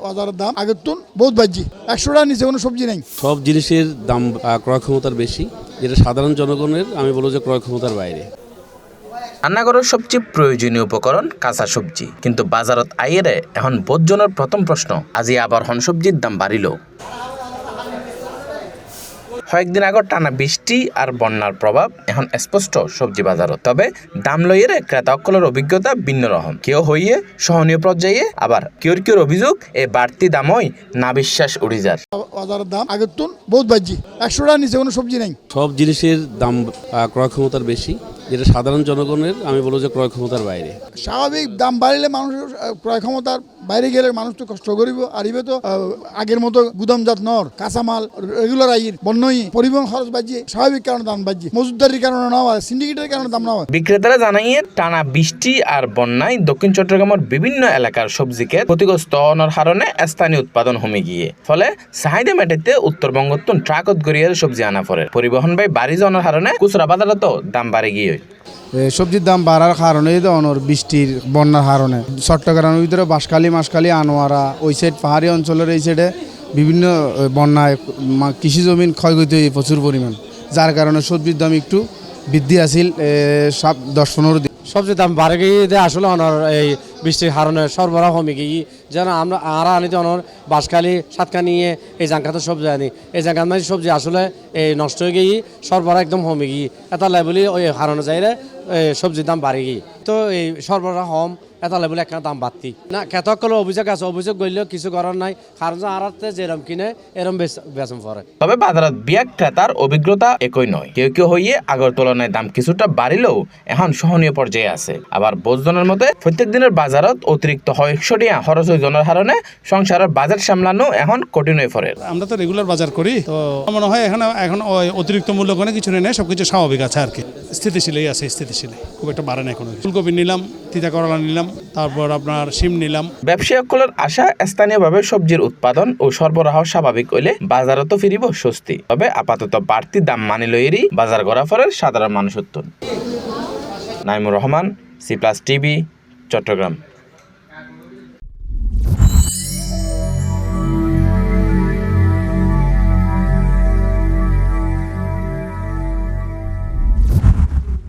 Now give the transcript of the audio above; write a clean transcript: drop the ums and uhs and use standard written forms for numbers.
বাজারের দাম আগের তুন বহুত বাড়ছে। 100 টাকার নিচে কোনো সবজি নেই। সব জিনিসের দাম ক্রয় ক্ষমতার বেশি, যেটা সাধারণ জনগণের আমি বলবো যে ক্রয় ক্ষমতার বাইরে। রান্নাঘরের সবচেয়ে প্রয়োজনীয় উপকরণ কাঁচা সবজি, কিন্তু বাজারত আইয়েরে এখন বোধজনের প্রথম প্রশ্ন, আজি আবার হন সবজির দাম বাড়িল। কয়েকদিন আগর টানা বৃষ্টি আর বন্যার প্রভাব এখন স্পষ্ট সবজি বাজারত। তবে দাম লইয়েরে ক্রেতা অকলের অভিজ্ঞতা ভিন্ন রকম। কেউ হইয়ে সহনীয় পর্যায়ে, আবার কেউর অভিযোগ এই বাড়তি দামই না বিশ্বাস উড়ি যার। বাজারের দাম আগের তুন বহুত বাড়ছে। 100 টাকার নিচে কোনো সবজি নেই। সব জিনিসের দাম ক্রয় ক্ষমতার বেশি, যেটা সাধারণ জনগণের আমি বলবো যে ক্রয় ক্ষমতার বাইরে। স্বাভাবিক দাম বাড়লে মানুষের ক্রয় ক্ষমতার বাইরে গেলে মানুষ তো কষ্ট করিব। আর ইবে তো আগের মতো গুদামজাত নর কাঁচামাল রেগুলার আইর বন্যই পরিবহন খরচ বাড়ছে, স্বাভাবিক কারণে দাম বাড়ছে, মজুদারির কারণে না হয়, সিন্ডিকেটের কারণে দাম না হয়। বিক্রেতারা জানাইয়ে টানা বৃষ্টি আর বন্যায় দক্ষিণ চট্টগ্রামের বিভিন্ন এলাকার সবজিকে ক্ষতিগ্রস্ত হওয়ার কারণে স্থানীয় উৎপাদন কমে গিয়ে, ফলে চাহিদা মেটাতে উত্তরবঙ্গত ট্রাকত গড়িয়ে সবজি আনা পড়ে। পরিবহন বাই বাড়ি যাওয়ার কারণে খুচরা বাজারত দাম বাড়ে গিয়ে সবজির দাম বাড়ার কারণে বৃষ্টির বন্যার কারণে চট্টগ্রামের ভিতরে বাঁশখালী মাসখালী আনোয়ারা ওই সাইড পাহাড়ি অঞ্চলের এই সাইডে বিভিন্ন বন্যায় কৃষি জমিন ক্ষয়ক্ষতি হয় প্রচুর পরিমাণ, যার কারণে সবজির দাম একটু বৃদ্ধি আছিল 10-15 দিন। সবজির দাম বাড়ে গিয়ে আসলে অনার এই বৃষ্টির কারণে সরবরাহ কমে গিয়ে, যেন আমরা আনিতে অনার বাঁশখালী সাতকা নিয়ে এই জাঙ্কাতে সবজি আনি, এই জাঙ্কাত মানে সবজি আসলে এই নষ্ট হয়ে গিয়ে সরবরাহ একদম কমে গিয়ে এটা লেভেলে ওই কারণে যাইলে সবজির দাম বাড়ে গিয়ে, তো এই সরবরাহ কম এটা লেভেলে একটা দাম বাড়তি না। খেতকগুলো অভিযোগ আছে, অভিযোগ করলেও কিছু করার নাই, কারণ আড়াতে যেরম কিনে এরম বেচন পড়ে। তবে বাজারত বিয়াক ক্রেতার অভিজ্ঞতা একই নয়। কেউ হইয়ে আগের তুলনায় দাম কিছুটা বাড়িলেও এখন সহনীয় পর্যায়ে আছে। আবার বোঝজনের মতে প্রত্যেক দিনের বাজারত অতিরিক্ত 100 টাকা খরচ হয়ে যাওয়ার কারণে সংসারের বাজার সামলানো এখন কঠিন হয়ে পড়ে। আমরা তো রেগুলার বাজার করি, তো মনে হয় এখন অতিরিক্ত মূল্য কোনো কিছু নেই, সবকিছু স্বাভাবিক আছে আর কি, স্থিতিশীলই আছে, স্থিতিশীল, খুব একটা বাড়ে না কোনো। ফুলকপি নিলাম, তিতা করলা নিলাম, তারপর আপনার শিম নিলাম। ব্যবসায়ীসকলের আশা স্থানীয়ভাবে সবজির উৎপাদন ও সরবরাহ স্বাভাবিক হইলে বাজারত ফিরিব স্বস্তি। তবে আপাতত বাড়তি দাম মানি লইয়েরই বাজার করা ফলে সাধারণ মানুষ। Naimur Rahman, C+ TV, Chittagong.